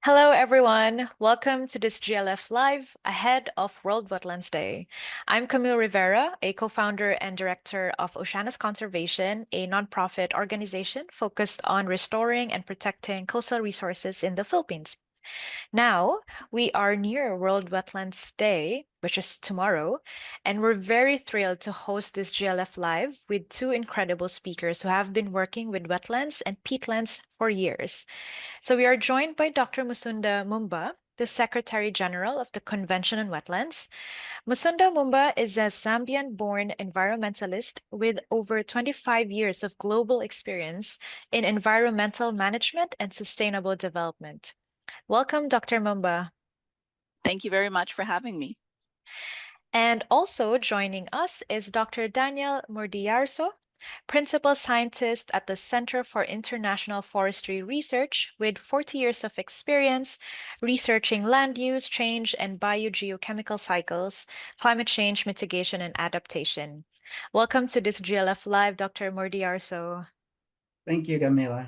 Hello, everyone. Welcome to this GLF Live ahead of World Wetlands Day. I'm Camille Rivera, a co-founder and director of Oceanus Conservation, a nonprofit organization focused on restoring and protecting coastal resources in the Philippines. Now, we are near World Wetlands Day, which is tomorrow, and we're very thrilled to host this GLF Live with two incredible speakers who have been working with wetlands and peatlands for years. So we are joined by Dr. Musonda Mumba, the Secretary General of the Convention on Wetlands. Musonda Mumba is a Zambian-born environmentalist with over 25 years of global experience in environmental management and sustainable development. Welcome, Dr. Mumba. Thank you very much for having me. And also joining us is Dr. Daniel Murdiyarso, Principal Scientist at the Center for International Forestry Research with 40 years of experience researching land use change and biogeochemical cycles, climate change mitigation and adaptation. Welcome to this GLF Live, Dr. Murdiyarso. Thank you, Camila.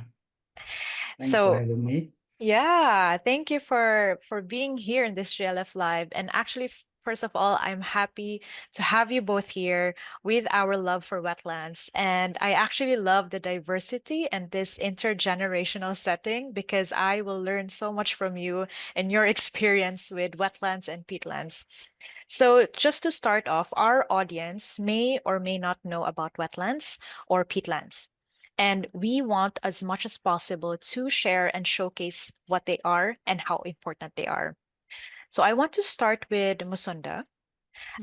Thanks for So, having me. yeah, thank you for being here in this GLF Live. And actually, first of all, I'm happy to have you both here with our love for wetlands. And I actually love the diversity and this intergenerational setting because I will learn so much from you and your experience with wetlands and peatlands. So, just to start off, our audience may or may not know about wetlands or peatlands. And we want as much as possible to share and showcase what they are and how important they are. So I want to start with Musonda.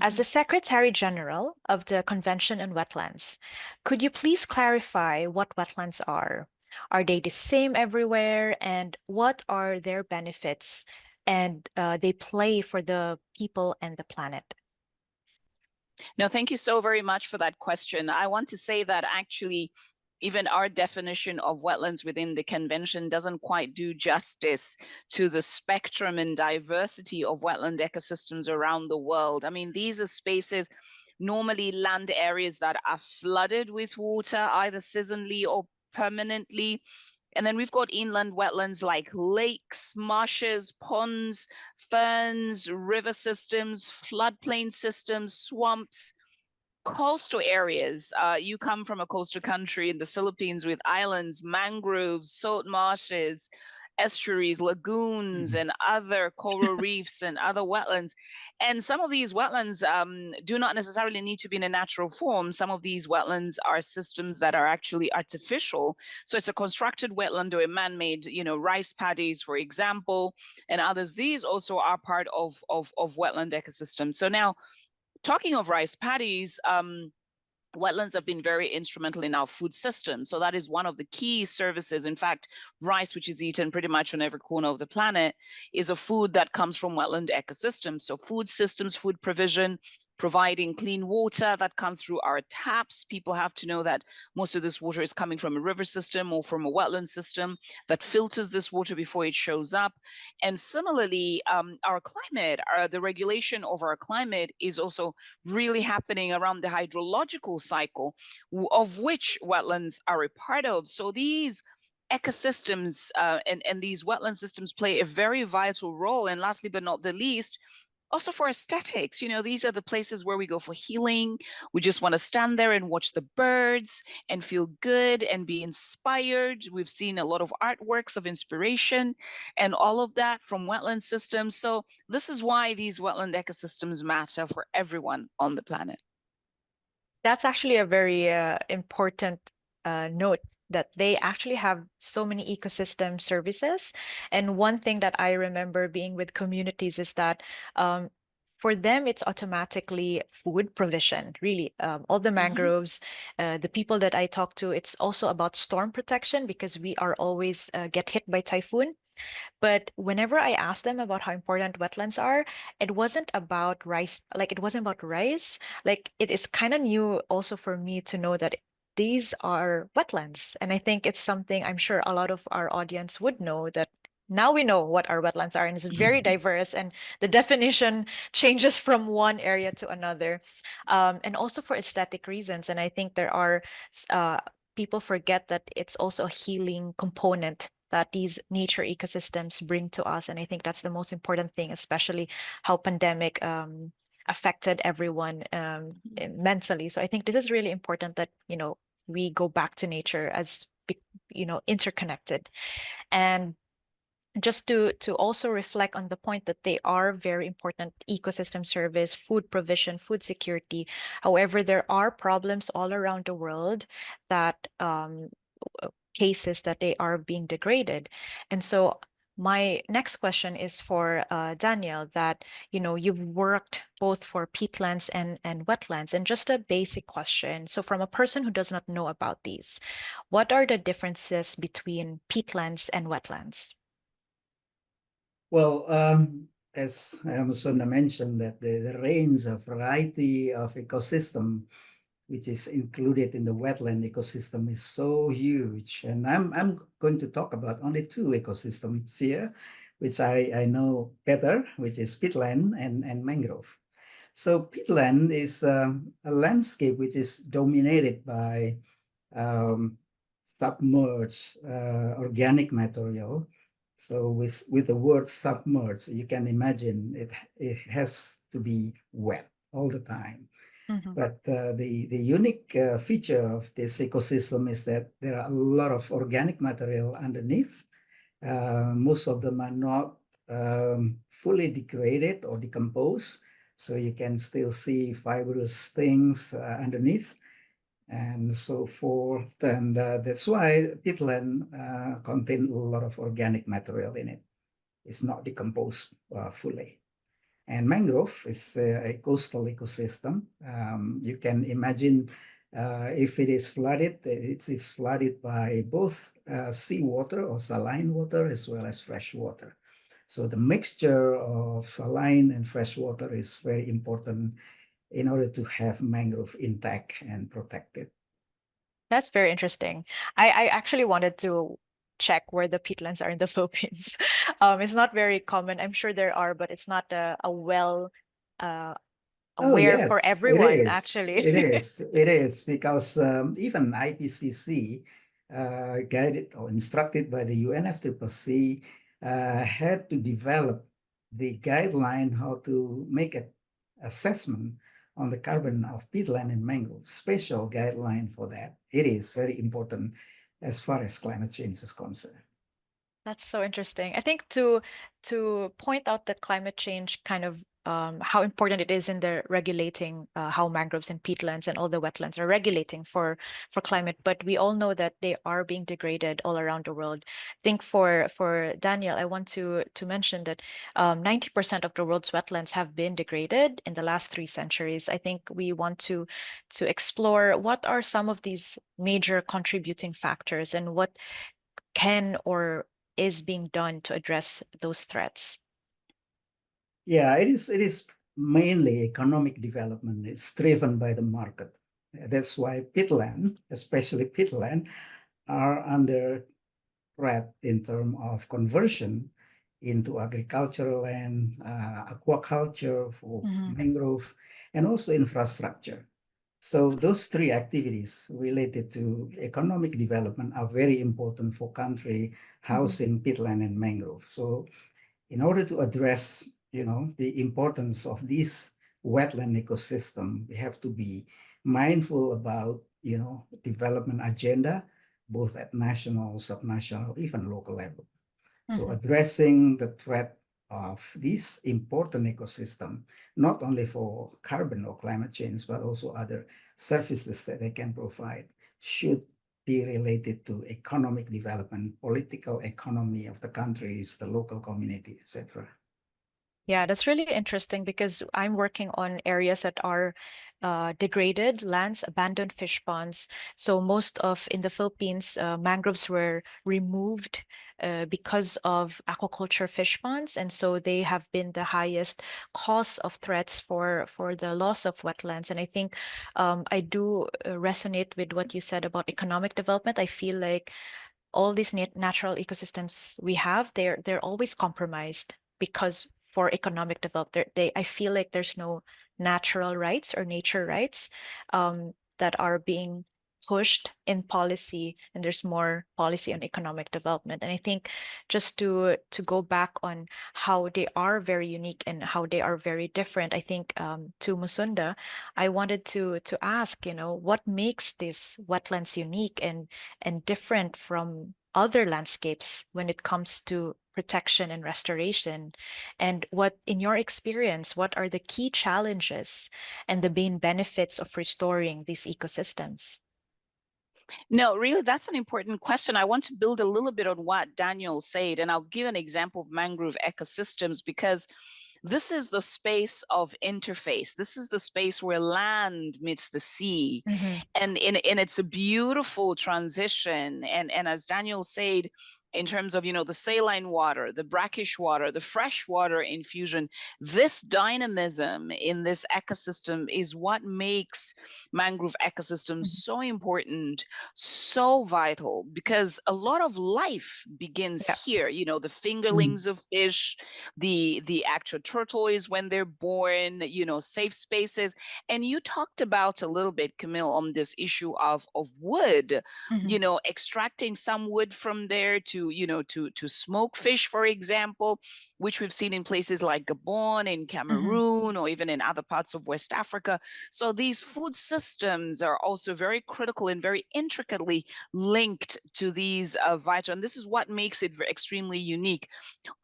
As the Secretary General of the Convention on Wetlands, could you please clarify what wetlands are? Are they the same everywhere? And what are their benefits and they play for the people and the planet? No, thank you so very much for that question. I want to say that actually, even our definition of wetlands within the convention doesn't quite do justice to the spectrum and diversity of wetland ecosystems around the world. I mean, these are spaces, normally land areas that are flooded with water, either seasonally or permanently. And then we've got inland wetlands like lakes, marshes, ponds, ferns, river systems, floodplain systems, swamps, coastal areas. You come from a coastal country in the Philippines with islands, mangroves, salt marshes, estuaries, lagoons, and other coral reefs and other wetlands. And some of these wetlands do not necessarily need to be in a natural form. Some of these wetlands are systems that are actually artificial. So it's a constructed wetland or a man-made, rice paddies, for example, and others. These also are part of wetland ecosystems. So now, talking of rice paddies, wetlands have been very instrumental in our food system. So that is one of the key services. In fact, rice, which is eaten pretty much on every corner of the planet, is a food that comes from wetland ecosystems. So food systems, food provision, providing clean water that comes through our taps. People have to know that most of this water is coming from a river system or from a wetland system that filters this water before it shows up. And similarly, our climate, the regulation of our climate is also really happening around the hydrological cycle, of which wetlands are a part of. So these ecosystems and these wetland systems play a very vital role. And lastly, but not the least, also for aesthetics. These are the places where we go for healing. We just want to stand there and watch the birds and feel good and be inspired. We've seen a lot of artworks of inspiration and all of that from wetland systems. So this is why these wetland ecosystems matter for everyone on the planet. That's actually a very important note that they actually have so many ecosystem services. And one thing that I remember being with communities is that for them, it's automatically food provision, really. All the mangroves, the people that I talk to, it's also about storm protection because we are always get hit by typhoon. But whenever I asked them about how important wetlands are, it wasn't about rice, like it wasn't about rice. Like it is kind of new also for me to know that these are wetlands. And I think it's something I'm sure a lot of our audience would know that now we know what our wetlands are, and it's very diverse, and the definition changes from one area to another. And also for aesthetic reasons. And I think there are people forget that it's also a healing component that these nature ecosystems bring to us. And I think that's the most important thing, especially how pandemic affected everyone mentally. So I think this is really important that, we go back to nature as, interconnected. And just to also reflect on the point that they are very important ecosystem service, food provision, food security. However, there are problems all around the world that cases that they are being degraded. And so my next question is for Daniel, that, you've worked both for peatlands and wetlands, and just a basic question. So from a person who does not know about these, what are the differences between peatlands and wetlands? Well, as Musonda mentioned, that the range of variety of ecosystem which is included in the wetland ecosystem is so huge. And I'm going to talk about only two ecosystems here, which I know better, which is peatland and mangrove. So peatland is a landscape which is dominated by um, submerged organic material. So with the word submerged, you can imagine it has to be wet all the time. Mhm. But the unique feature of this ecosystem is that there are a lot of organic material underneath. Most of them are not fully degraded or decomposed, so you can still see fibrous things underneath and so forth. And that's why peatland contain a lot of organic material in it. It's not decomposed fully. And mangrove is a coastal ecosystem. You can imagine if it is flooded, it is flooded by both seawater or saline water as well as fresh water. So the mixture of saline and fresh water is very important in order to have mangrove intact and protected. That's very interesting. I actually wanted to check where the peatlands are in the Philippines. It's not very common. I'm sure there are, but it's not a well uh, Oh, aware for yes, it everyone, is. actually. It is. It is because even IPCC, guided or instructed by the UNFCCC, had to develop the guideline how to make an assessment on the carbon of peatland and mangrove. Special guideline for that. It is very important as far as climate change is concerned. That's so interesting. I think to point out the climate change kind of how important it is in the regulating how mangroves and peatlands and all the wetlands are regulating for climate. But we all know that they are being degraded all around the world. I think for Daniel, I want to mention that 90% of the world's wetlands have been degraded in the last 3 centuries. I think we want to explore what are some of these major contributing factors and what can or is being done to address those threats? Yeah, it is mainly economic development. It's driven by the market. That's why peatland, especially peatland, are under threat in terms of conversion into agricultural land, aquaculture for Mhm. mangrove, and also infrastructure. So those three activities related to economic development are very important for country Mhm. housing peatland and mangrove. So in order to address, the importance of this wetland ecosystem, we have to be mindful about, development agenda, both at national, subnational, even local level. So Mhm. addressing the threat of this important ecosystem, not only for carbon or climate change, but also other services that they can provide, should be related to economic development, political economy of the countries, the local community, etc. Yeah, that's really interesting because I'm working on areas that are degraded lands, abandoned fish ponds. So most of in the Philippines, mangroves were removed because of aquaculture fish ponds, and so they have been the highest cause of threats for the loss of wetlands. And I think I do resonate with what you said about economic development. I feel like all these natural ecosystems we have, they're always compromised because for economic development, I feel like there's no natural rights or nature rights that are being pushed in policy, and there's more policy on economic development. And I think just to go back on how they are very unique and how they are very different, I think to Musonda, I wanted to ask, what makes these wetlands unique and different from other landscapes when it comes to protection and restoration? And what, in your experience, what are the key challenges and the main benefits of restoring these ecosystems? No, really, that's an important question. I want to build a little bit on what Daniel said, and I'll give an example of mangrove ecosystems because this is the space of interface. This is the space where land meets the sea. Mm-hmm. And it's a beautiful transition. And as Daniel said, in terms of, the saline water, the brackish water, the fresh water infusion, this dynamism in this ecosystem is what makes mangrove ecosystems so important, so vital, because a lot of life begins Yeah. here. The fingerlings of fish, the actual turtles when they're born, safe spaces. And you talked about a little bit, Camille, on this issue of wood, Mm-hmm. extracting some wood from there to, to smoke fish, for example, which we've seen in places like Gabon, in Mm-hmm. Cameroon, or even in other parts of West Africa. So these food systems are also very critical and very intricately linked to these vital. And this is what makes it extremely unique.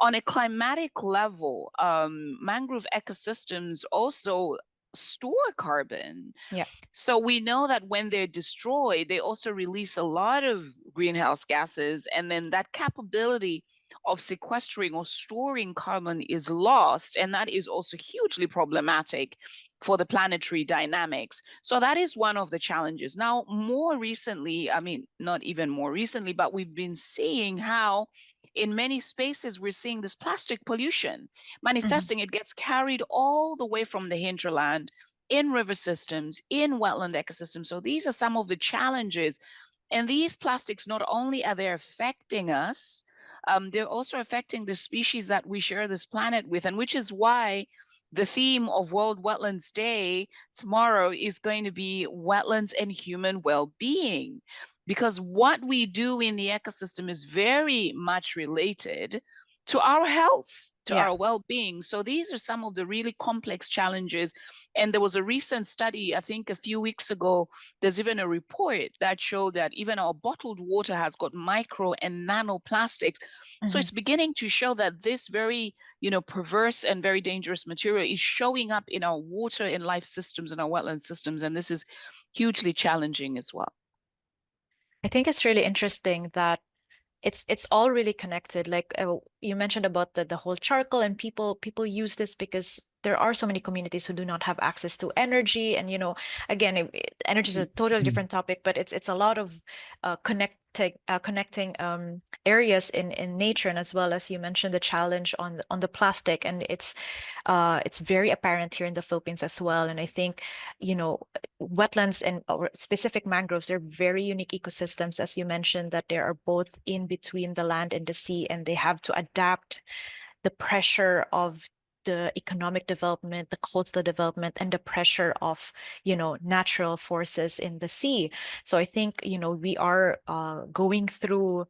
On a climatic level, mangrove ecosystems also store carbon. Yeah. So we know that when they're destroyed, they also release a lot of greenhouse gases, and then that capability of sequestering or storing carbon is lost, and that is also hugely problematic for the planetary dynamics. So that is one of the challenges. Now, more recently, I mean, not even more recently, but we've been seeing how in many spaces we're seeing this plastic pollution Mm-hmm. manifesting. It gets carried all the way from the hinterland in river systems, in wetland ecosystems. So these are some of the challenges. And these plastics, not only are they affecting us, they're also affecting the species that we share this planet with, and which is why the theme of World Wetlands Day tomorrow is going to be wetlands and human well-being, because what we do in the ecosystem is very much related to our health, to Yeah. our well-being. So these are some of the really complex challenges. And there was a recent study, I think a few weeks ago, there's even a report that showed that even our bottled water has got micro and nanoplastics. So Mm-hmm. it's beginning to show that this very, perverse and very dangerous material is showing up in our water and life systems and our wetland systems. And this is hugely challenging as well. I think it's really interesting that it's all really connected. Like you mentioned about the whole charcoal, and people use this because there are so many communities who do not have access to energy. And again, energy is a totally different topic, but it's a lot of connecting areas in nature, and as well as you mentioned the challenge on the plastic, and it's very apparent here in the Philippines as well. And I think wetlands and or specific mangroves, they're very unique ecosystems, as you mentioned, that they are both in between the land and the sea, and they have to adapt the pressure of the economic development, the coastal development, and the pressure of natural forces in the sea. So I think we are going through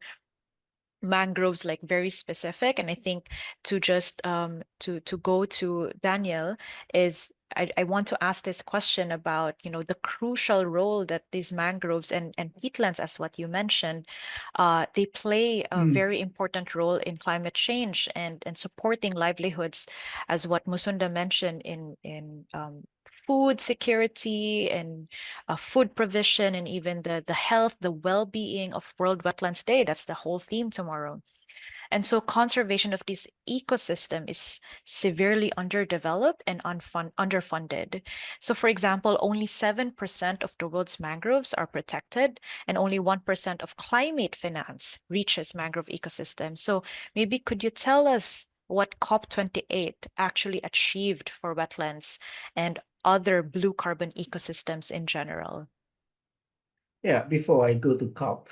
mangroves like very specific. And I think to just to go to Daniel is I want to ask this question about the crucial role that these mangroves and peatlands, as what you mentioned, they play a very important role in climate change and supporting livelihoods, as what Musonda mentioned in food security and food provision, and even the health, the well-being of World Wetlands Day. That's the whole theme tomorrow. And so conservation of this ecosystem is severely underdeveloped and underfunded. So for example, only 7% of the world's mangroves are protected, and only 1% of climate finance reaches mangrove ecosystems. So maybe could you tell us what COP28 actually achieved for wetlands and other blue carbon ecosystems in general? Yeah, before I go to COP,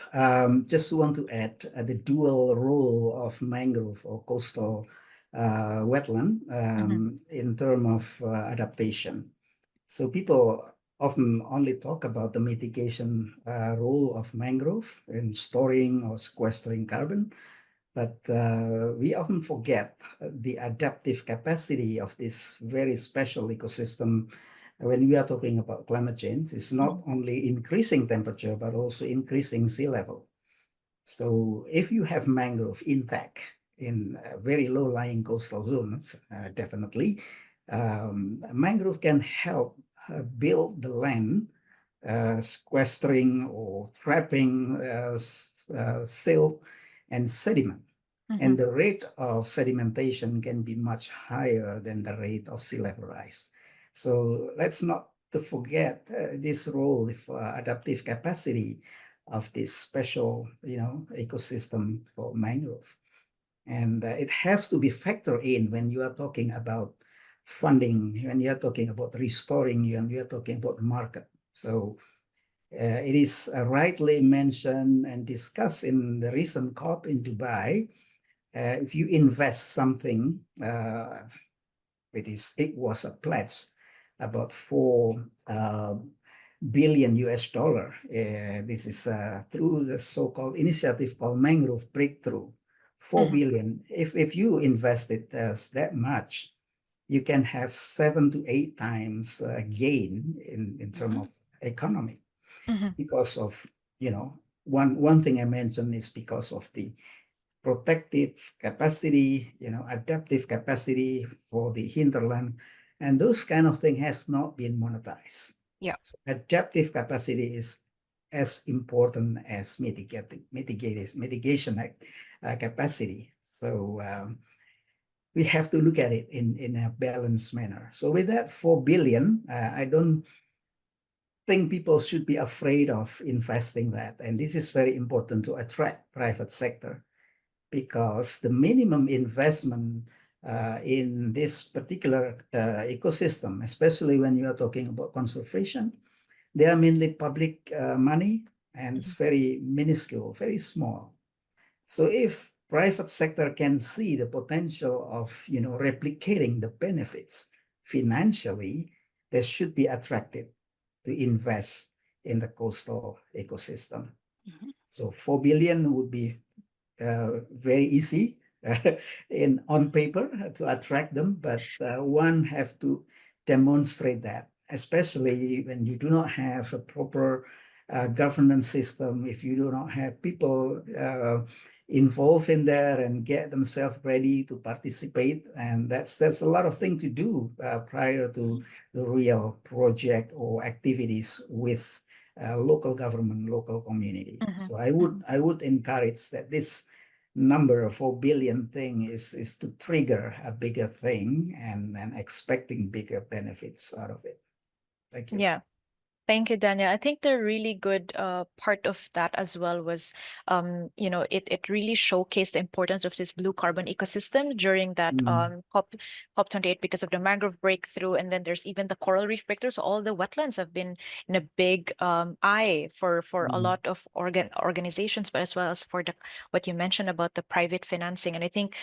just want to add the dual role of mangrove or coastal wetland Mm-hmm. in terms of adaptation. So people often only talk about the mitigation role of mangrove in storing or sequestering carbon, but we often forget the adaptive capacity of this very special ecosystem when we are talking about climate change. It's not only increasing temperature, but also increasing sea level. So if you have mangrove intact in very low-lying coastal zones, definitely, mangrove can help build the land, sequestering or trapping silt and sediment. And the rate of sedimentation can be much higher than the rate of sea level rise. So let's not to forget this role of adaptive capacity of this special, ecosystem called mangrove. And it has to be factored in when you are talking about funding, when you are talking about restoring, when you are talking about market. So it is rightly mentioned and discussed in the recent COP in Dubai. If you invest something, it was a pledge about 4 billion US dollar. This is through the so-called initiative called Mangrove Breakthrough. 4 billion. If you invested that much, you can have 7 to 8 times gain in terms of economy because of one thing I mentioned is because of the protective capacity, adaptive capacity for the hinterland, and those kind of thing has not been monetized. Yeah. So adaptive capacity is as important as mitigation capacity. So we have to look at it in a balanced manner. So with that 4 billion, I don't think people should be afraid of investing that. And this is very important to attract private sector, because the minimum investment in this particular ecosystem, especially when you are talking about conservation, they are mainly public money, and it's very minuscule, very small. So if private sector can see the potential of replicating the benefits financially, they should be attracted to invest in the coastal ecosystem. So 4 billion would be very easy on paper to attract them, but one have to demonstrate that, especially when you do not have a proper governance system, if you do not have people involved in there and get themselves ready to participate. And that's a lot of things to do prior to the real project or activities with local government, local community. So I would encourage that this number of 4 billion thing is to trigger a bigger thing and expecting bigger benefits out of it. Thank you. Yeah. Thank you, Daniel. I think the really good part of that as well was, it really showcased the importance of this blue carbon ecosystem during that COP28 because of the mangrove breakthrough. And then there's even the coral reef breakthrough. So all the wetlands have been in a big eye for a lot of organizations, but as well as for what you mentioned about the private financing. And I think,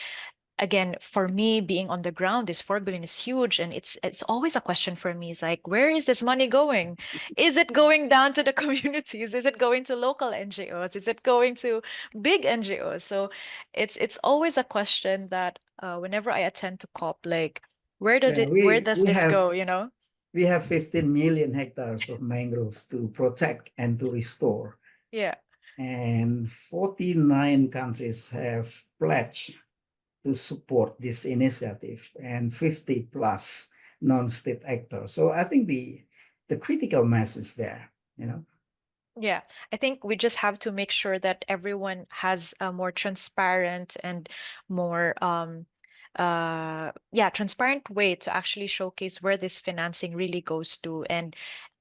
again, for me, being on the ground, this 4 billion is huge, and it's always a question for me. It's like, where is this money going? Is it going down to the communities? Is it going to local NGOs? Is it going to big NGOs? So it's always a question that whenever I attend to COP, like, where does this go? We have 15 million hectares of mangroves to protect and to restore. Yeah. And 49 countries have pledged to support this initiative, and 50 plus non-state actors. So I think the critical mass is there, Yeah, I think we just have to make sure that everyone has a more transparent and more transparent way to actually showcase where this financing really goes to, and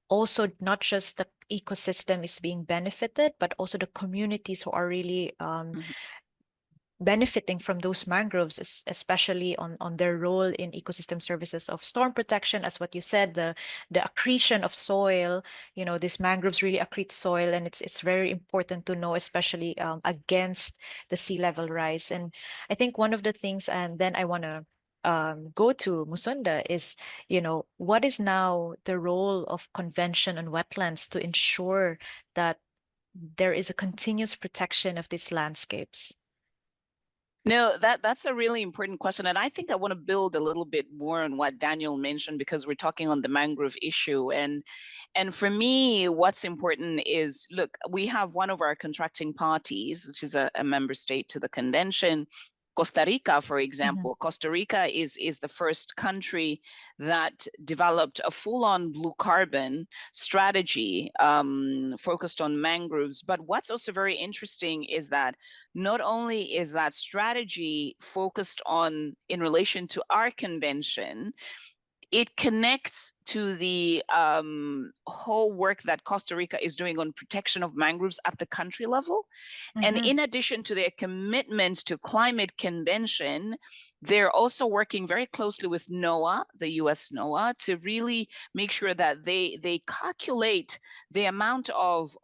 also not just the ecosystem is being benefited, but also the communities who are really benefiting from those mangroves, especially on their role in ecosystem services of storm protection, as what you said, the accretion of soil. These mangroves really accrete soil, and it's very important to know, especially against the sea level rise. And I think one of the things, and then I want to go to, Musonda, is, what is now the role of convention on wetlands to ensure that there is a continuous protection of these landscapes? No, that's a really important question. And I think I want to build a little bit more on what Daniel mentioned, because we're talking on the mangrove issue. And for me, what's important is, look, we have one of our contracting parties, which is a member state to the convention, Costa Rica, for example. Costa Rica is the first country that developed a full-on blue carbon strategy focused on mangroves. But what's also very interesting is that not only is that strategy focused on in relation to our convention, it connects to the whole work that Costa Rica is doing on protection of mangroves at the country level. And in addition to their commitment to climate convention, they're also working very closely with NOAA, the US NOAA, to really make sure that they calculate the amount of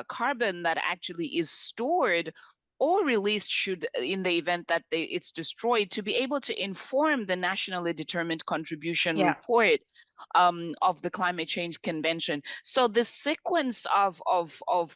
carbon that actually is stored or released should, in the event that it's destroyed, to be able to inform the nationally determined contribution report of the climate change convention. So the sequence of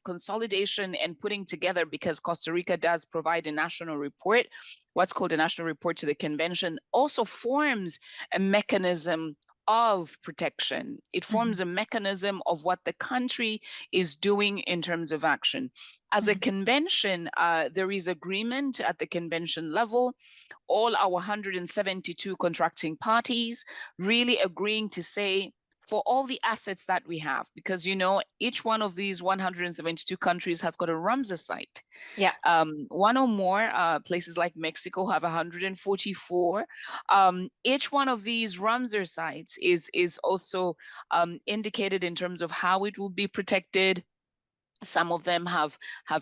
consolidation and putting together, because Costa Rica does provide a national report, what's called a national report to the convention, also forms a mechanism of protection. It forms a mechanism of what the country is doing in terms of action. As a convention, there is agreement at the convention level, all our 172 contracting parties really agreeing to say, for all the assets that we have, because each one of these 172 countries has got a Ramsar site. Yeah. One or more places like Mexico have 144. Each one of these Ramsar sites is also indicated in terms of how it will be protected. Some of them have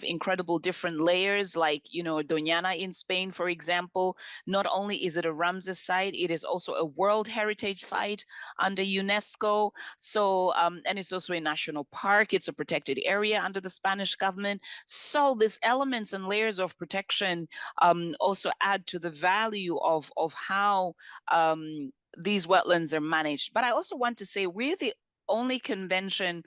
incredible different layers, like Doñana in Spain, for example. Not only is it a Ramsar site, it is also a World Heritage Site under UNESCO. So and it's also a national park. It's a protected area under the Spanish government. So these elements and layers of protection also add to the value of how these wetlands are managed. But I also want to say we're the only convention,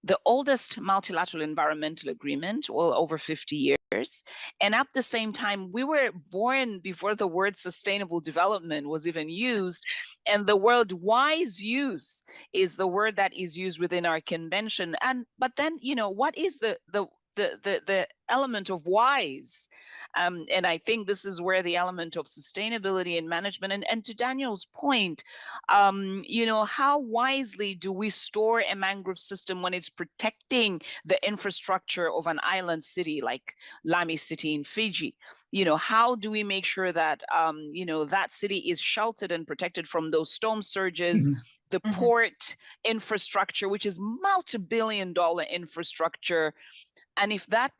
the oldest multilateral environmental agreement, well, over 50 years. And at the same time, we were born before the word sustainable development was even used. And the word wise use is the word that is used within our convention. But then, what is the element of wise? And I think this is where the element of sustainability and management, and to Daniel's point, how wisely do we store a mangrove system when it's protecting the infrastructure of an island city like Lami City in Fiji? How do we make sure that, that city is sheltered and protected from those storm surges, the port infrastructure, which is multi-billion-dollar infrastructure? And if that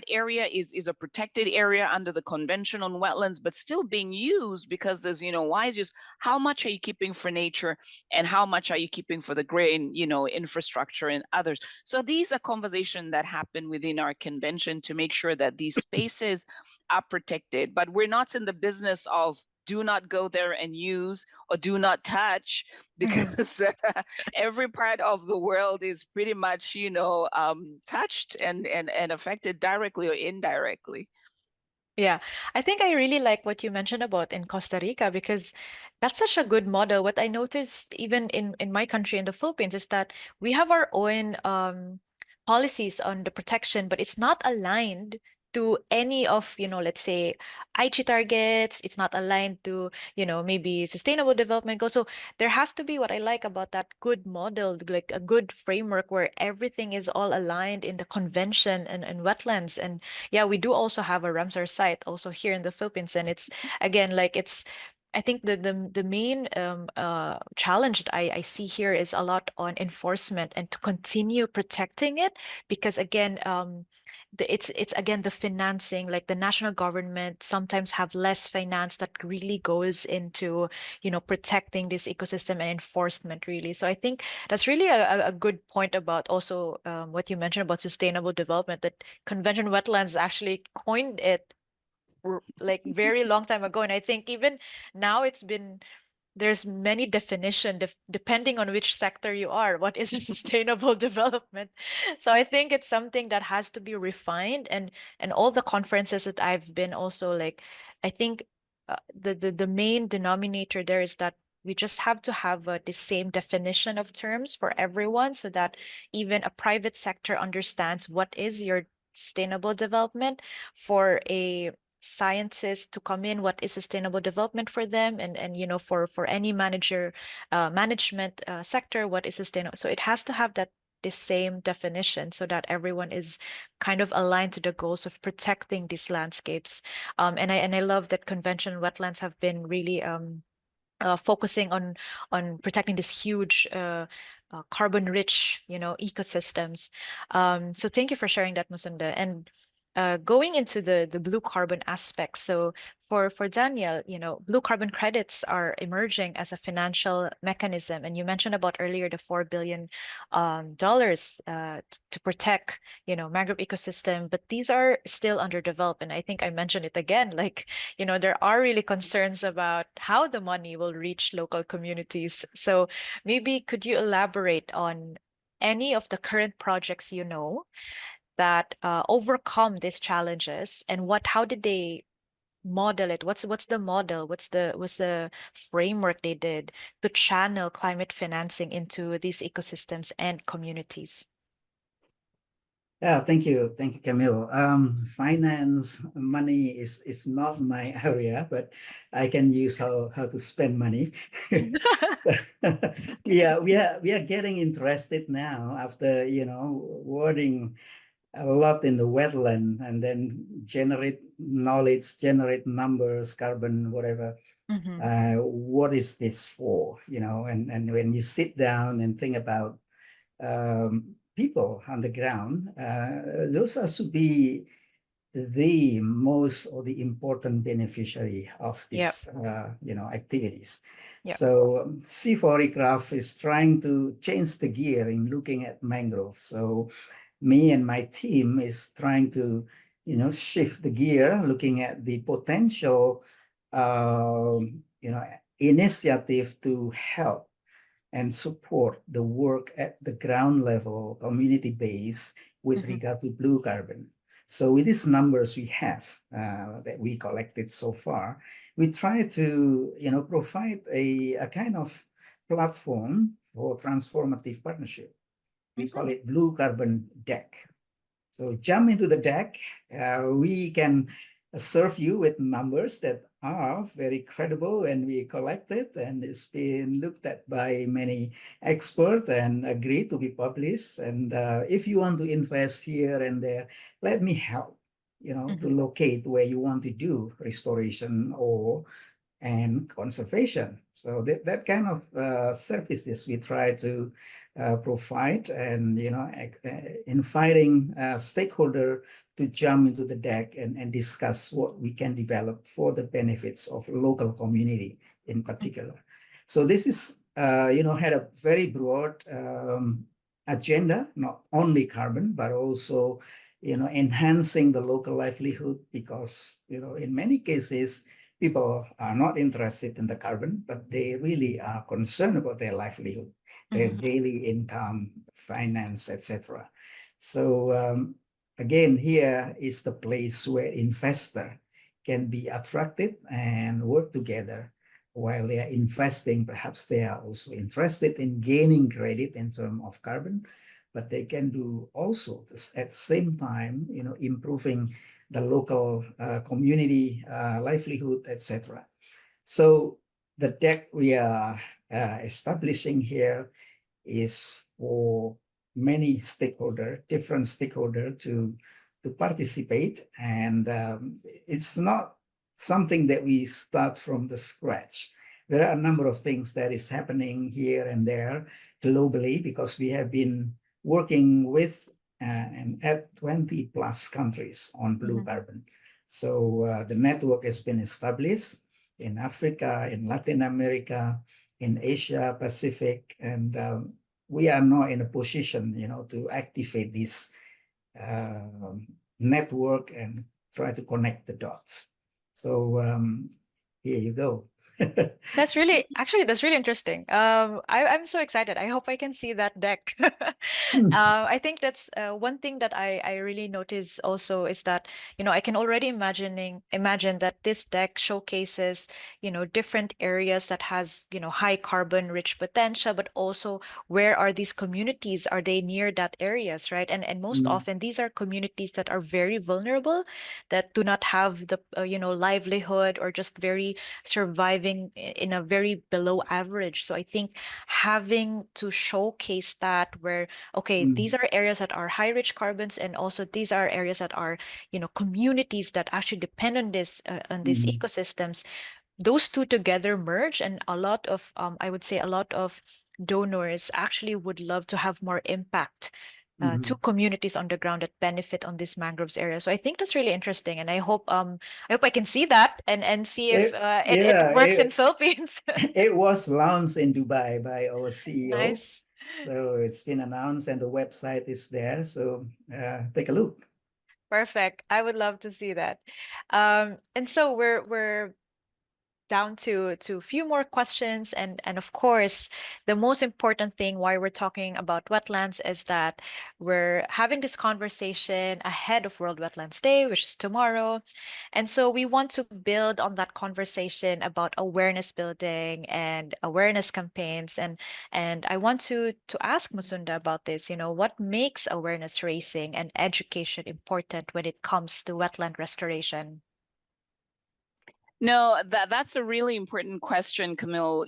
area is a protected area under the Convention on Wetlands, but still being used because there's, wise use, how much are you keeping for nature and how much are you keeping for the grain, infrastructure and others? So these are conversations that happen within our convention to make sure that these spaces are protected. But we're not in the business of do not go there and use or do not touch, because every part of the world is pretty much, touched and affected directly or indirectly. Yeah, I think I really like what you mentioned about in Costa Rica, because that's such a good model. What I noticed even in my country, in the Philippines, is that we have our own policies on the protection, but it's not aligned to any of, let's say, Aichi targets. It's not aligned to, maybe sustainable development goals. So there has to be, what I like about that good model, like a good framework where everything is all aligned in the convention and wetlands. And yeah, we do also have a Ramsar site also here in the Philippines. And it's, again, like I think the main challenge that I see here is a lot on enforcement and to continue protecting it, because again, it's again the financing, like the national government sometimes have less finance that really goes into protecting this ecosystem and enforcement, really. So I think that's really a good point about also what you mentioned about sustainable development, that Convention Wetlands actually coined it like very long time ago. And I think even now there's many definition depending on which sector you are. What is a sustainable development? So I think it's something that has to be refined, and all the conferences that I've been also, like, I think the main denominator there is that we just have to have the same definition of terms for everyone, so that even a private sector understands what is your sustainable development. For a scientists to come in, what is sustainable development for them, and for any management sector, what is sustainable. So it has to have the same definition, so that everyone is kind of aligned to the goals of protecting these landscapes. And I love that conventional wetlands have been really focusing on protecting this huge carbon rich ecosystems. So thank you for sharing that, Musonda. And going into the blue carbon aspect. So for Daniel, blue carbon credits are emerging as a financial mechanism, and you mentioned about earlier the $4 billion to protect mangrove ecosystem, but these are still underdeveloped. And I think I mentioned it again, like there are really concerns about how the money will reach local communities. So maybe could you elaborate on any of the current projects that overcome these challenges, and how did they model it? What's the model? What's the framework they did to channel climate financing into these ecosystems and communities? Yeah, thank you, Camille. Finance money is not my area, but I can use how to spend money. We are getting interested now after wording a lot in the wetland, and then generate knowledge, generate numbers, carbon, whatever. Mm-hmm. What is this for? And when you sit down and think about people on the ground, those are to be the most or the important beneficiary of Yep. these activities. Yep. So CIFOR is trying to change the gear in looking at mangrove. So me and my team is trying to shift the gear, looking at the potential initiative to help and support the work at the ground level, community base, with Mm-hmm. regard to blue carbon. So with these numbers we have that we collected so far, we try to provide a kind of platform for transformative partnership. We call it Blue Carbon Deck. So jump into the deck. We can serve you with numbers that are very credible, and we collected, and it's been looked at by many experts and agreed to be published. And if you want to invest here and there, let me help, to locate where you want to do restoration and conservation. So that kind of services we try to provide, and inviting stakeholder to jump into the deck and discuss what we can develop for the benefits of local community in particular. So this is had a very broad agenda, not only carbon but also enhancing the local livelihood, because in many cases people are not interested in the carbon, but they really are concerned about their livelihood, their daily income, finance, etc. So again, here is the place where investor can be attracted and work together. While they are investing, perhaps they are also interested in gaining credit in terms of carbon, but they can do also at the same time, improving the local community livelihood, etc. So the deck we are establishing here is for many different stakeholder to participate, and it's not something that we start from the scratch. There are a number of things that is happening here and there globally, because we have been working with and at 20 plus countries on blue carbon. So the network has been established in Africa, in Latin America, in Asia Pacific, and we are now in a position, to activate this network and try to connect the dots. So here you go. That's really that's really interesting. I'm so excited. I hope I can see that deck. I think that's one thing that I really notice also is that, I can already imagine that this deck showcases, different areas that has, high carbon rich potential, but also where are these communities? Are they near that areas, right? And most Mm, often these are communities that are very vulnerable, that do not have the, livelihood, or just very surviving in a very below average. So I think having to showcase that, where, okay, these mm, are areas that are high rich carbons, and also these are areas that are, communities that actually depend on these mm, ecosystems. Those two together merge, and a lot of, I would say, a lot of donors actually would love to have more impact to mm. communities on the ground that benefit on this mangroves area. So I think that's really interesting, and I hope I can see that, and see if it Yeah, works in Philippines. it was launched in Dubai by our CEO. Nice. So it's been announced and the website is there. So take a look. Perfect. I would love to see that. And so we're down to a few more questions, and of course the most important thing why we're talking about wetlands is that we're having this conversation ahead of World Wetlands Day, which is tomorrow. And so we want to build on that conversation about awareness building and awareness campaigns, and I want to ask Musunda about this. What makes awareness raising and education important when it comes to wetland restoration? No, that's a really important question, Camille.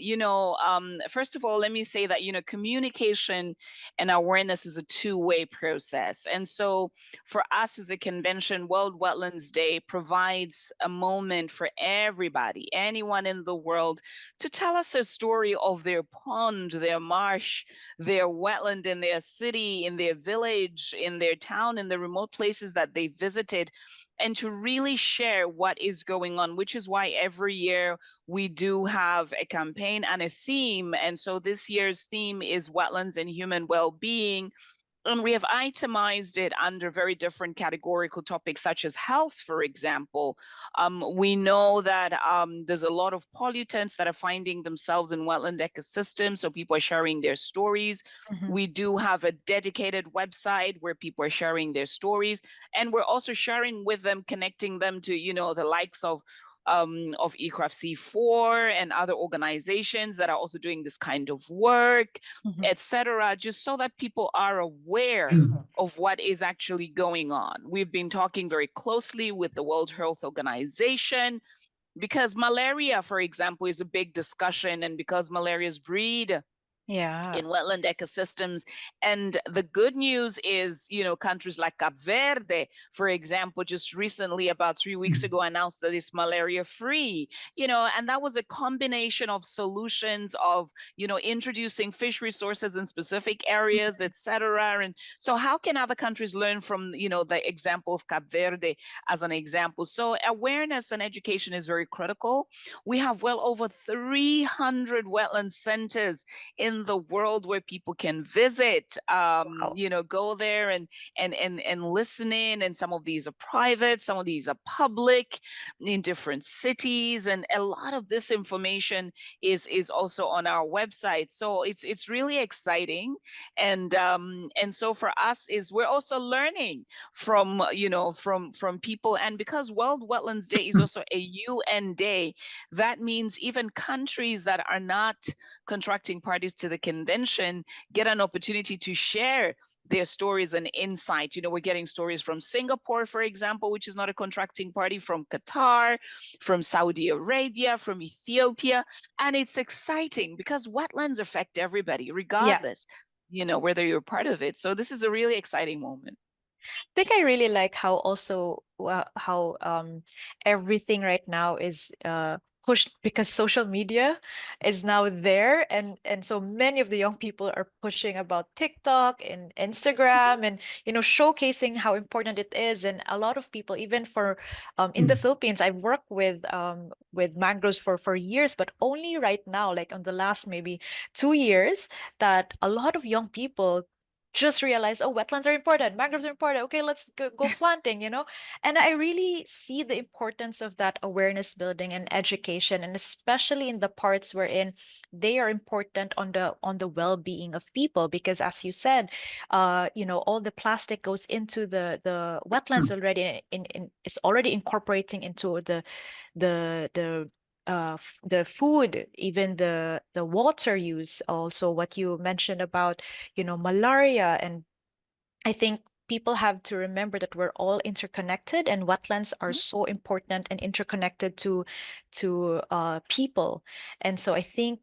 First of all, let me say that, communication and awareness is a two-way process. And so for us as a convention, World Wetlands Day provides a moment for everybody, anyone in the world, to tell us their story of their pond, their marsh, their wetland in their city, in their village, in their town, in the remote places that they visited, and to really share what is going on, which is why every year we do have a campaign and a theme. And so this year's theme is wetlands and human well-being. And we have itemized it under very different categorical topics, such as health, for example. We know that there's a lot of pollutants that are finding themselves in wetland ecosystems, so people are sharing their stories. Mhm. We do have a dedicated website where people are sharing their stories, and we're also sharing with them, connecting them to, the likes of eCraft CIFOR and other organizations that are also doing this kind of work, Mhm. etc., just so that people are aware of what is actually going on. We've been talking very closely with the World Health Organization because malaria, for example, is a big discussion, and because malaria's breed Yeah. in wetland ecosystems. And the good news is, countries like Cape Verde, for example, just recently, about 3 weeks ago, announced that it's malaria free, and that was a combination of solutions of, introducing fish resources in specific areas, etc. And so how can other countries learn from, the example of Cape Verde as an example? So awareness and education is very critical. We have well over 300 wetland centers in the world where people can visit, Wow. go there and listen in. And some of these are private, some of these are public in different cities. And a lot of this information is also on our website. So it's really exciting. And so for us is we're also learning from, from people. And because World Wetlands Day is also a UN day, that means even countries that are not contracting parties to the convention get an opportunity to share their stories and insight. We're getting stories from Singapore, for example, which is not a contracting party, from Qatar, from Saudi Arabia, from Ethiopia. And it's exciting because wetlands affect everybody, Yeah. regardless, whether you're part of it. So this is a really exciting moment. Think I really like how also how everything right now is pushed because social media is now there, and so many of the young people are pushing about TikTok and Instagram, and showcasing how important it is. And a lot of people, even for in the Philippines, I've worked with mangroves for years, but only right now, like on the last maybe 2 years, that a lot of young people just realized, oh, wetlands are important, mangroves are important. Okay, let's go planting, you know? And I really see the importance of that awareness building and education, and especially in the parts wherein they are important on the well-being of people. Because as you said, you know, all the plastic goes into the wetlands already, it's already incorporating into the food, even the water use. Also, what you mentioned about, you know, malaria. And I think people have to remember that we're all interconnected, and wetlands are so important and interconnected to people. And so I think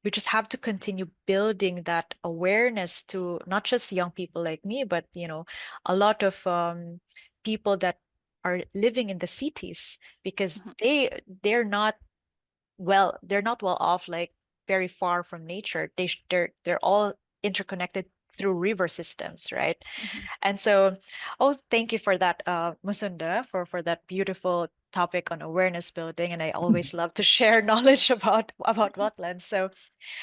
we just have to continue building that awareness to not just young people like me, but you know, a lot of people that are living in the cities, because they're not well off, like very far from nature. They're all interconnected through river systems, right? And so, oh, thank you for that, Musunda, for that beautiful topic on awareness building. And I always love to share knowledge about wetlands. So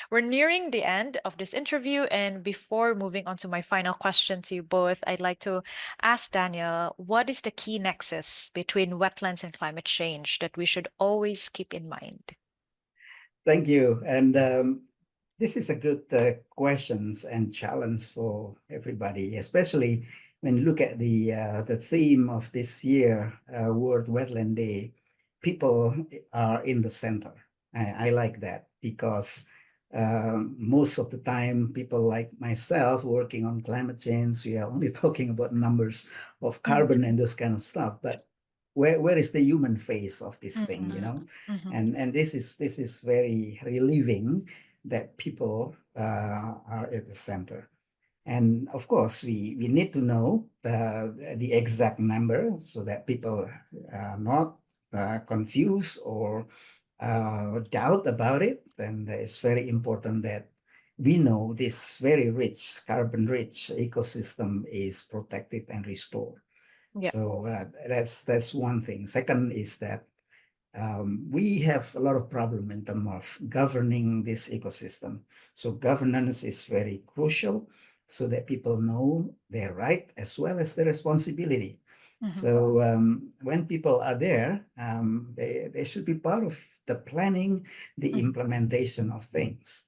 we're nearing the end of this interview, and before moving on to my final question to you both, I'd like to ask Daniel, what is the key nexus between wetlands and climate change that we should always keep in mind? Thank you. And this is a good questions and challenge for everybody, especially when you look at the theme of this year, World Wetland Day. People are in the center. I like that because most of the time, people like myself working on climate change, we are only talking about numbers of carbon and those kind of stuff. But where is the human face of this thing, you know? And this is very relieving that people are at the center. And of course, we need to know the exact number so that people are not confused or doubt about it. And it's very important that we know this very rich, carbon-rich ecosystem is protected and restored. Yeah. So that's one thing. Second is that we have a lot of problem in terms of governing this ecosystem. So governance is very crucial so that people know their right as well as their responsibility. So when people are there, they should be part of the planning, the implementation of things.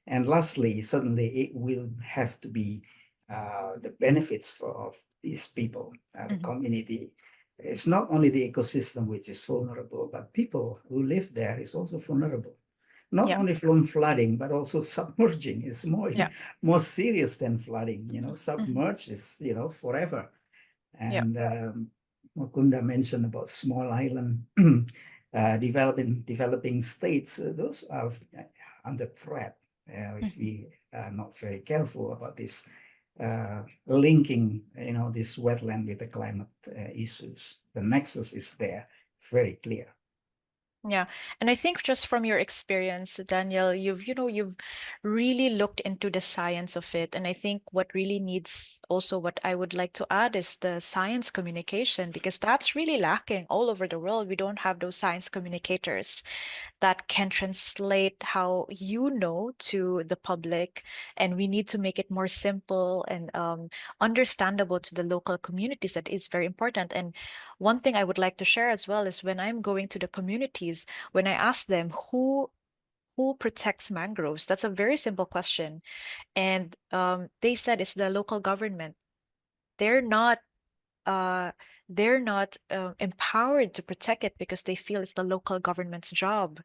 And lastly, certainly it will have to be the benefits of these people, the community. It's not only the ecosystem which is vulnerable, but people who live there is also vulnerable. Not Yeah. only from flooding, but also submerging is Yeah. more serious than flooding. You know, submerge is, you know, forever. Yeah. And Mukunda mentioned about small island developing states. Those are under threat if we are not very careful about this linking, you know, this wetland with the climate issues. The nexus is there, very clear. Yeah. And I think just from your experience, Daniel, you've really looked into the science of it. And I think what really needs, also what I would like to add, is the science communication, because that's really lacking all over the world. We don't have those science communicators that can translate how you know to the public, and we need to make it more simple and understandable to the local communities. That is very important. And one thing I would like to share as well is when I'm going to the communities, when I ask them who protects mangroves, that's a very simple question, and they said it's the local government. They're not uh, empowered to protect it because they feel it's the local government's job.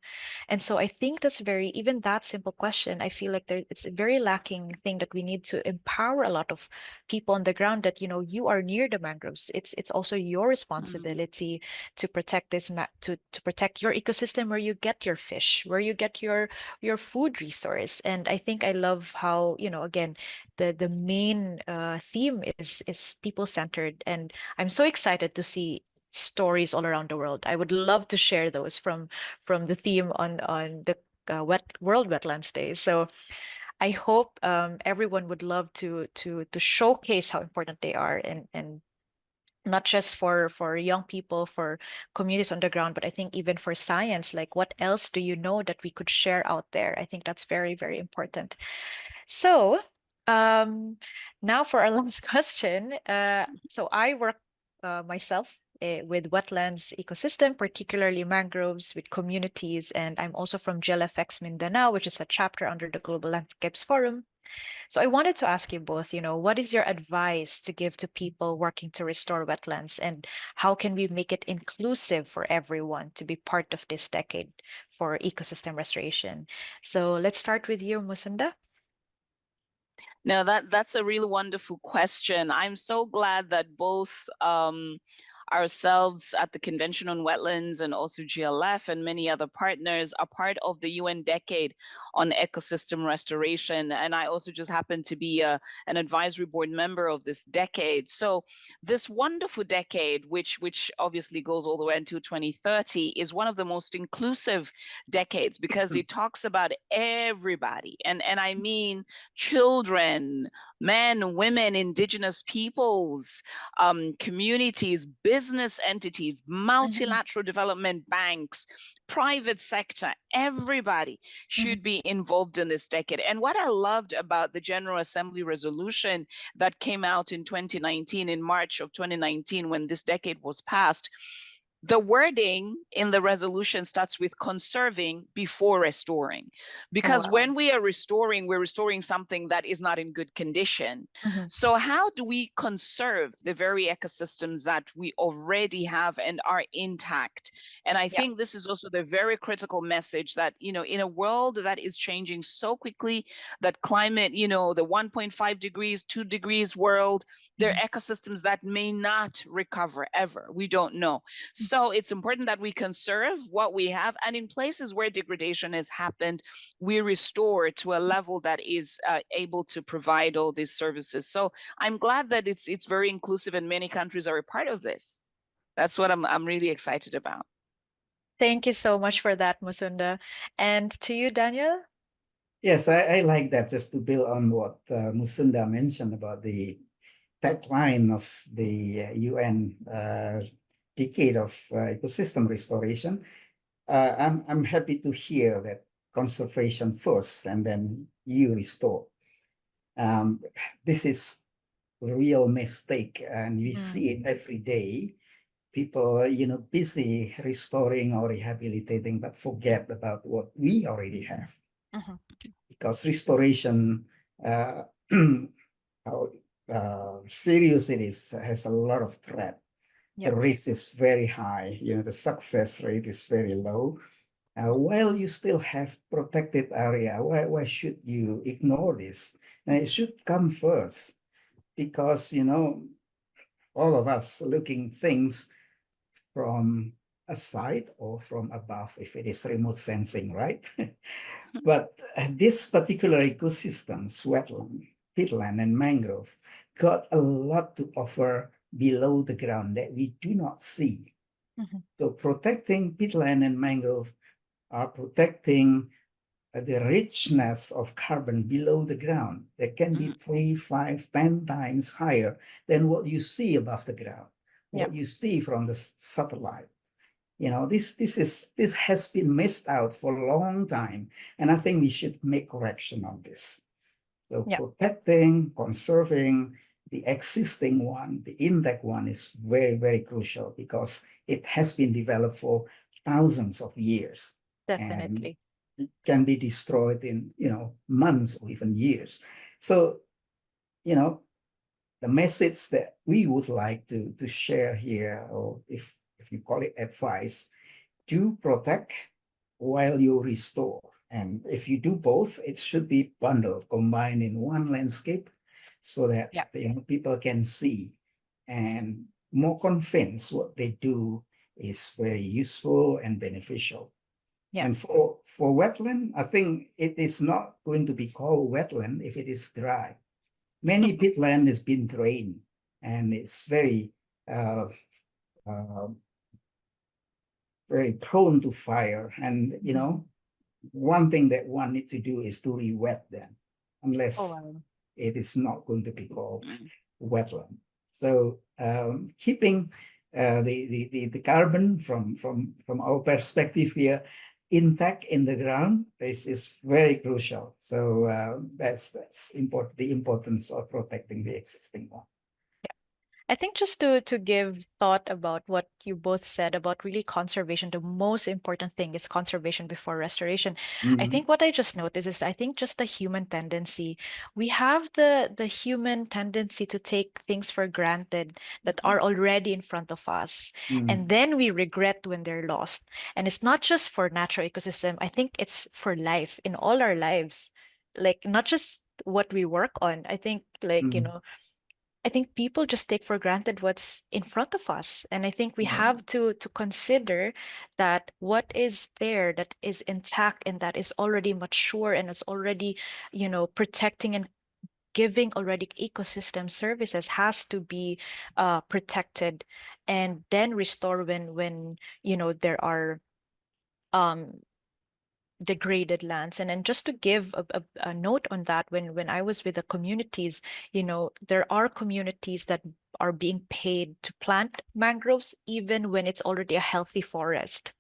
And so I think that's very, even that simple question, I feel like it's a very lacking thing, that we need to empower a lot of people on the ground, that, you know, you are near the mangroves. It's also your responsibility to protect to protect your ecosystem, where you get your fish, where you get your food resource. And I think I love how, you know, again, the main theme is people centered, and I'm so excited to see stories all around the world. I would love to share those from the theme on the World Wetlands Day. So I hope everyone would love to showcase how important they are, and not just for young people, for communities on the ground, but I think even for science. Like, what else do you know that we could share out there? I think that's very, very important. So Now for our last question. So I work myself with wetlands ecosystem, particularly mangroves with communities, and I'm also from GLFX Mindanao, which is a chapter under the Global Landscapes Forum. So I wanted to ask you both, what is your advice to give to people working to restore wetlands, and how can we make it inclusive for everyone to be part of this decade for ecosystem restoration? So let's start with you, Musonda. No, that's a really wonderful question. I'm so glad that both ourselves at the Convention on Wetlands and also GLF and many other partners are part of the UN Decade on Ecosystem Restoration. And I also just happen to be an advisory board member of this decade. So this wonderful decade, which obviously goes all the way until 2030, is one of the most inclusive decades because it talks about everybody. And I mean children, men, women, indigenous peoples, communities, business entities, multilateral development banks, private sector, everybody should be involved in this decade. And what I loved about the General Assembly resolution that came out in 2019, in March of 2019, when this decade was passed, the wording in the resolution starts with conserving before restoring. Because when we are restoring, we're restoring something that is not in good condition. So how do we conserve the very ecosystems that we already have and are intact? And I think this is also the very critical message that, in a world that is changing so quickly, that climate, the 1.5 degrees, 2 degrees world, there are ecosystems that may not recover ever. We don't know. So it's important that we conserve what we have, and in places where degradation has happened, we restore to a level that is able to provide all these services. So I'm glad that it's very inclusive and many countries are a part of this. That's what I'm really excited about. Thank you so much for that, Musonda. And to you, Daniel? Yes, I like that, just to build on what Musonda mentioned about the tagline of the UN Decade of Ecosystem Restoration. I'm happy to hear that conservation first and then you restore. This is a real mistake, and we see it every day. People, busy restoring or rehabilitating, but forget about what we already have. Because restoration, how serious it is, has a lot of threat. The risk is very high. The success rate is very low. While you still have protected area, why should you ignore this? And it should come first, because all of us looking things from a side or from above, if it is remote sensing, right? But this particular ecosystems, wetland, peatland, and mangrove, got a lot to offer below the ground that we do not see. So protecting peatland and mangrove are protecting the richness of carbon below the ground that can be 3, 5, 10 times higher than what you see above the ground, what you see from the satellite. This has been missed out for a long time, and I think we should make correction on this. So protecting, conserving the existing one, the intact one, is very, very crucial, because it has been developed for thousands of years. Definitely. And it can be destroyed in, months or even years. So, the message that we would like to share here, or if you call it advice, do protect while you restore. And if you do both, it should be bundled, combined in one landscape, so that people can see and more convinced what they do is very useful and beneficial. And for wetland, I think it is not going to be called wetland if it is dry. Many peatland has been drained, and it's very very prone to fire. And one thing that one needs to do is to re-wet them, unless it is not going to be called wetland. So keeping the carbon from our perspective here, intact in the ground is very crucial. So that's important. The importance of protecting the existing one. I think just to give thought about what you both said about really conservation, the most important thing is conservation before restoration. I Mhm. think what I just noticed is I think just the human tendency. We have the human tendency to take things for granted that are already in front of us. Mhm. And then we regret when they're lost. And it's not just for natural ecosystem. I think it's for life in all our lives. Like not just what we work on. I think like, you Mhm. know, I think people just take for granted what's in front of us. And I think we Yeah. have to consider that what is there that is intact and that is already mature and is already, you know, protecting and giving already ecosystem services has to be protected and then restore when you know there are um degraded lands. And then just to give a note on that, when I was with the communities, you know, there are communities that are being paid to plant mangroves even when it's already a healthy forest.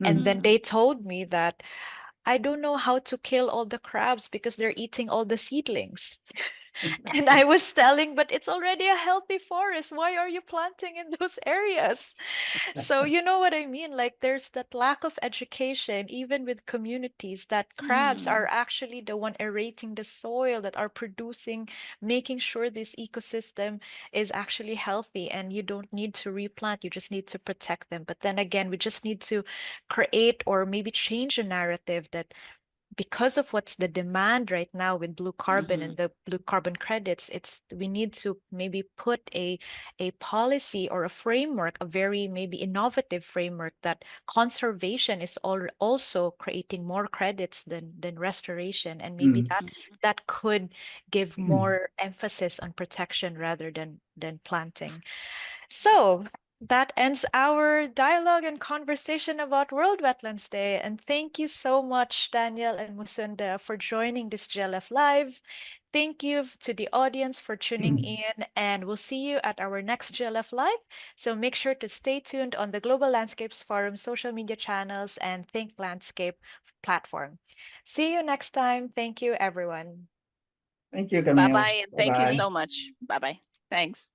And then they told me that I don't know how to kill all the crabs because they're eating all the seedlings. And I was telling, but it's already a healthy forest. Why are you planting in those areas? So you know what I mean? Like there's that lack of education, even with communities, that crabs are actually the one aerating the soil, that are producing, making sure this ecosystem is actually healthy. And you don't need to replant, you just need to protect them. But then again, we just need to create or maybe change a narrative that because of what's the demand right now with blue carbon and the blue carbon credits, it's we need to maybe put a policy or a framework, a very maybe innovative framework, that conservation is also creating more credits than restoration, and maybe Mhm. that could give more emphasis on protection rather than planting. So that ends our dialogue and conversation about World Wetlands Day. And thank you so much, Daniel and Musunda, for joining this GLF Live. Thank you to the audience for tuning in, and we'll see you at our next GLF Live. So make sure to stay tuned on the Global Landscapes Forum social media channels and Think Landscape platform. See you next time. Thank you, everyone. Thank you, Bye Camille. bye, and Bye thank you bye. so much. Bye bye. Thanks.